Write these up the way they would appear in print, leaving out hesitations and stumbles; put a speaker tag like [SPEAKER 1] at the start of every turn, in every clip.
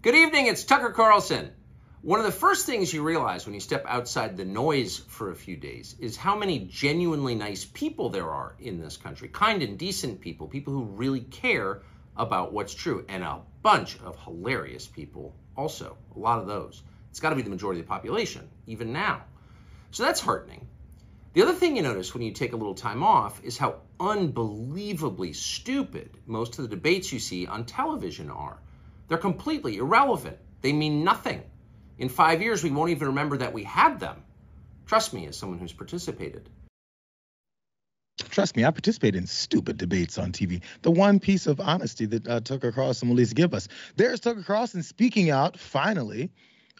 [SPEAKER 1] Good evening, it's Tucker Carlson. One of the first things you realize when you step outside the noise for a few days is how many genuinely nice people there are in this country. Kind and decent people, people who really care about what's true, and a bunch of hilarious people also, a lot of those. It's got to be the majority of the population, even now. So that's heartening. The other thing you notice when you take a little time off is how unbelievably stupid most of the debates you see on television are. They're completely irrelevant. They mean nothing. In 5 years, we won't even remember that we had them. Trust me, as someone who's participated.
[SPEAKER 2] Trust me, I participate in stupid debates on TV. The one piece of honesty that Tucker Carlson will at least give us. There's Tucker Carlson speaking out, finally,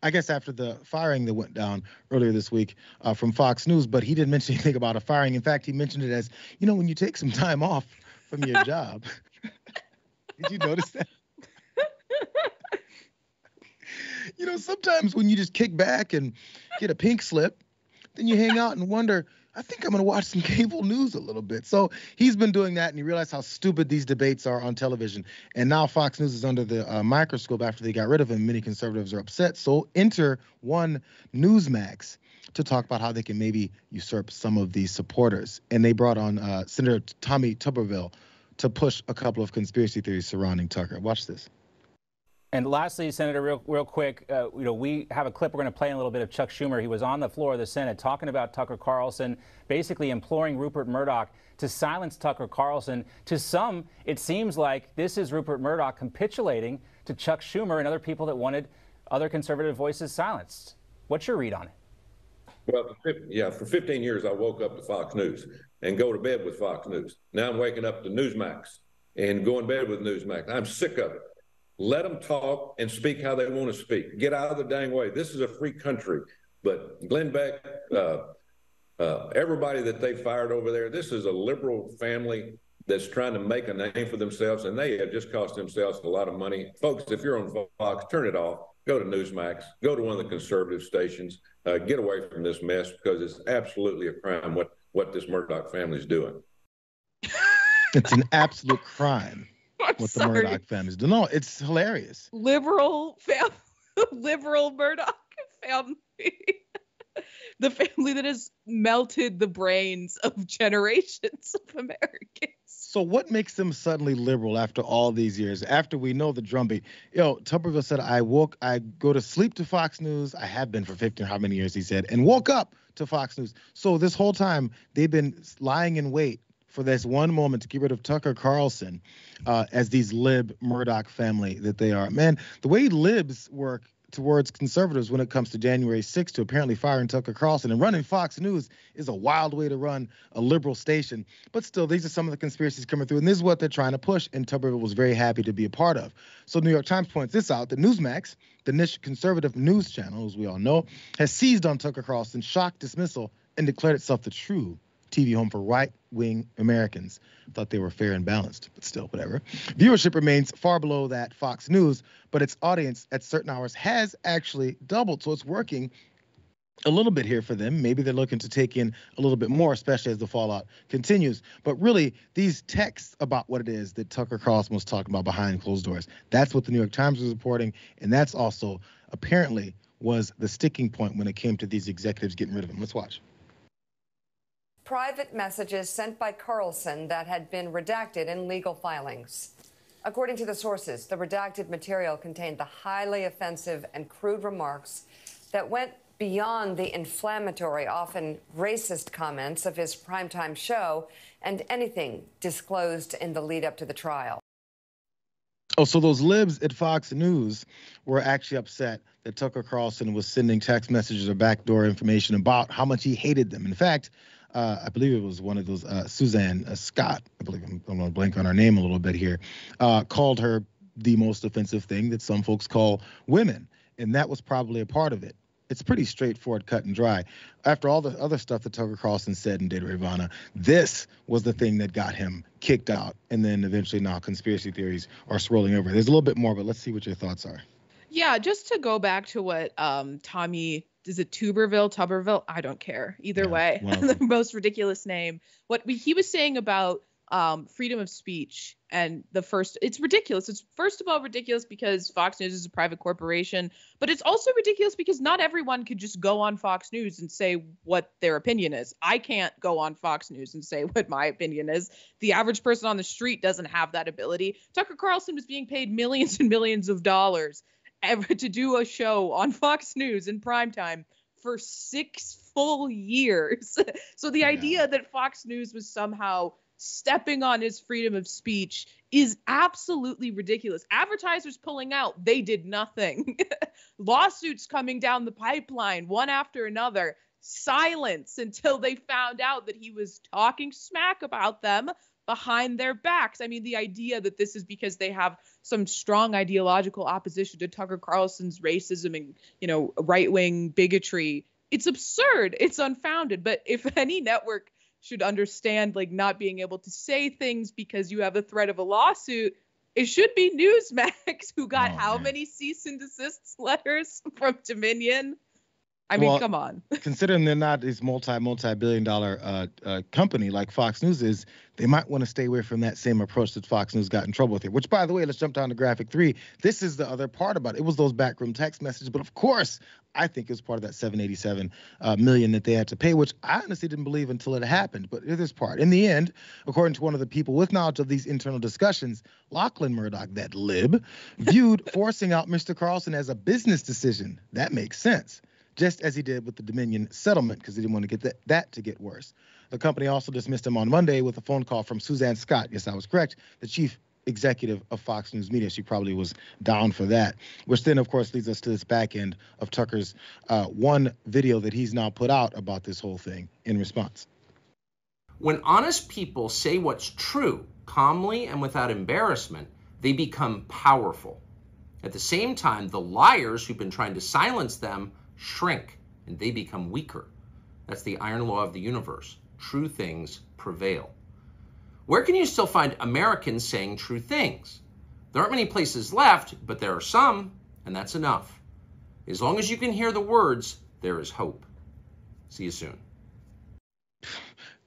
[SPEAKER 2] I guess after the firing that went down earlier this week from Fox News, but he didn't mention anything about a firing. In fact, he mentioned it as, you know, when you take some time off from your job. Did you notice that? You know, sometimes when you just kick back and get a pink slip, then you hang out and wonder, I think I'm going to watch some cable news a little bit. So he's been doing that, and he realized how stupid these debates are on television. And now Fox News is under the microscope after they got rid of him. Many conservatives are upset. So enter one Newsmax to talk about how they can maybe usurp some of these supporters. And they brought on Senator Tommy Tuberville to push a couple of conspiracy theories surrounding Tucker. Watch this.
[SPEAKER 3] And lastly, Senator, real quick, we have a clip we're going to play in a little bit of Chuck Schumer. He was on the floor of the Senate talking about Tucker Carlson, basically imploring Rupert Murdoch to silence Tucker Carlson. To some, it seems like this is Rupert Murdoch capitulating to Chuck Schumer and other people that wanted other conservative voices silenced. What's your read on it?
[SPEAKER 4] Well, for 15 years, I woke up to Fox News and go to bed with Fox News. Now I'm waking up to Newsmax and going to bed with Newsmax. I'm sick of it. Let them talk and speak how they want to speak. Get out of the dang way. This is a free country. But Glenn Beck, everybody that they fired over there, this is a liberal family that's trying to make a name for themselves, and they have just cost themselves a lot of money. Folks, if you're on Fox, turn it off. Go to Newsmax. Go to one of the conservative stations. Get away from this mess, because it's absolutely a crime what this Murdoch family is doing.
[SPEAKER 2] It's an absolute crime. What the Murdoch family's doing. No, it's hilarious.
[SPEAKER 5] Liberal Murdoch family. The family that has melted the brains of generations of Americans.
[SPEAKER 2] So what makes them suddenly liberal after all these years, after we know the drumbeat? Tuberville said, I go to sleep to Fox News. I have been for 15, how many years, he said, and woke up to Fox News. So this whole time, they've been lying in wait for this one moment to get rid of Tucker Carlson as these lib Murdoch family that they are. Man, the way libs work towards conservatives when it comes to January 6th to apparently firing Tucker Carlson and running Fox News is a wild way to run a liberal station. But still, these are some of the conspiracies coming through, and this is what they're trying to push, and Tuberville was very happy to be a part of. So New York Times points this out. The Newsmax, the niche conservative news channel, as we all know, has seized on Tucker Carlson's shock dismissal and declared itself the true TV home for right-wing Americans. Thought they were fair and balanced, but still, whatever. Viewership remains far below that Fox News, but its audience at certain hours has actually doubled, so it's working a little bit here for them. Maybe they're looking to take in a little bit more, especially as the fallout continues. But really, these texts about what it is that Tucker Carlson was talking about behind closed doors, that's what the New York Times was reporting, and that's also apparently was the sticking point when it came to these executives getting rid of him. Let's watch.
[SPEAKER 6] Private messages sent by Carlson that had been redacted in legal filings. According to the sources, the redacted material contained the highly offensive and crude remarks that went beyond the inflammatory, often racist comments of his primetime show and anything disclosed in the lead up to the trial.
[SPEAKER 2] Oh, so those libs at Fox News were actually upset that Tucker Carlson was sending text messages or backdoor information about how much he hated them. In fact, I believe it was one of those, Suzanne Scott, I believe, I'm going to blank on her name a little bit here, called her the most offensive thing that some folks call women. And that was probably a part of it. It's pretty straightforward, cut and dry. After all the other stuff that Tucker Carlson said and did, Ravana, this was the thing that got him kicked out. And then eventually now conspiracy theories are swirling over. There's a little bit more, but let's see what your thoughts are.
[SPEAKER 5] Yeah, just to go back to what Tommy, is it Tuberville? I don't care. Either way, the most ridiculous name. What he was saying about freedom of speech. And it's ridiculous. It's first of all ridiculous because Fox News is a private corporation, but it's also ridiculous because not everyone could just go on Fox News and say what their opinion is. I can't go on Fox News and say what my opinion is. The average person on the street doesn't have that ability. Tucker Carlson was being paid millions and millions of dollars to do a show on Fox News in primetime for 6 full years. So the idea that Fox News was somehow stepping on his freedom of speech is absolutely ridiculous. Advertisers pulling out, they did nothing. Lawsuits coming down the pipeline, one after another. Silence until they found out that he was talking smack about them behind their backs. I mean, the idea that this is because they have some strong ideological opposition to Tucker Carlson's racism and, right-wing bigotry, it's absurd. It's unfounded. But if any network should understand, not being able to say things because you have a threat of a lawsuit, it should be Newsmax, who got many cease and desist letters from Dominion. I mean, come on.
[SPEAKER 2] Considering they're not this multi-billion-dollar company like Fox News is, they might want to stay away from that same approach that Fox News got in trouble with here. Which, by the way, let's jump down to graphic 3. This is the other part about it. It was those backroom text messages, but of course, I think it was part of that $787 million that they had to pay, which I honestly didn't believe until it happened. But it is part. In the end, according to one of the people with knowledge of these internal discussions, Lachlan Murdoch, that lib, viewed forcing out Mr. Carlson as a business decision. That makes sense. Just as he did with the Dominion settlement, because he didn't want to get that to get worse. The company also dismissed him on Monday with a phone call from Suzanne Scott. Yes, I was correct. The chief executive of Fox News Media. She probably was down for that, which then, of course, leads us to this back end of Tucker's one video that he's now put out about this whole thing in response.
[SPEAKER 1] When honest people say what's true, calmly and without embarrassment, they become powerful. At the same time, the liars who've been trying to silence them shrink and they become weaker. That's the iron law of the universe. True things prevail. Where can you still find Americans saying true things? There aren't many places left, but there are some, and that's enough. As long as you can hear the words, there is hope. See you soon.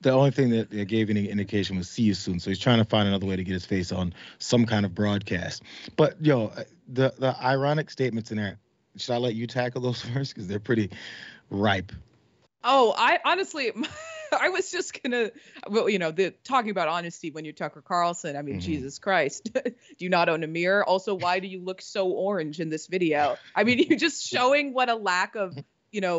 [SPEAKER 2] The only thing that gave any indication was see you soon. So he's trying to find another way to get his face on some kind of broadcast. But, the ironic statements in there, should I let you tackle those first? Because they're pretty ripe.
[SPEAKER 5] Oh, I honestly, I was just gonna, talking about honesty when you're Tucker Carlson. I mean, Jesus Christ, do you not own a mirror? Also, why do you look so orange in this video? I mean, you're just showing what a lack of,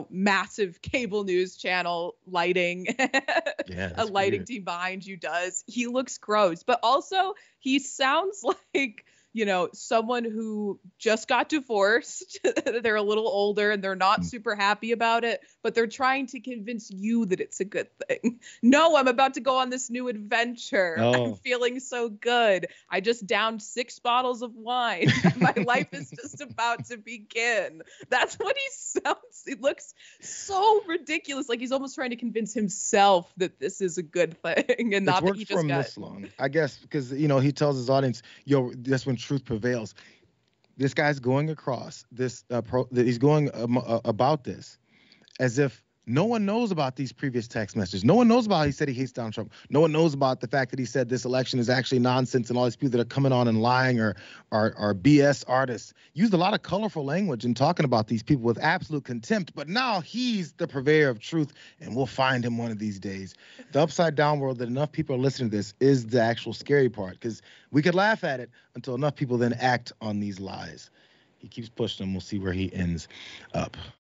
[SPEAKER 5] massive cable news channel lighting, a lighting team behind you does. He looks gross, but also he sounds like, someone who just got divorced. They're a little older and they're not super happy about it, but they're trying to convince you that it's a good thing. No, I'm about to go on this new adventure. I'm feeling so good. I just downed 6 bottles of wine. My life is just about to begin. That's what he sounds. It looks so ridiculous. Like he's almost trying to convince himself that this is a good thing and not that he just got
[SPEAKER 2] this long. I guess because, he tells his audience, that's when truth prevails. This guy's going across this he's going about this as if no one knows about these previous text messages. No one knows about how he said he hates Donald Trump. No one knows about the fact that he said this election is actually nonsense and all these people that are coming on and lying are BS artists. Used a lot of colorful language in talking about these people with absolute contempt, but now he's the purveyor of truth and we'll find him one of these days. The upside down world that enough people are listening to this is the actual scary part, because we could laugh at it until enough people then act on these lies. He keeps pushing them. We'll see where he ends up.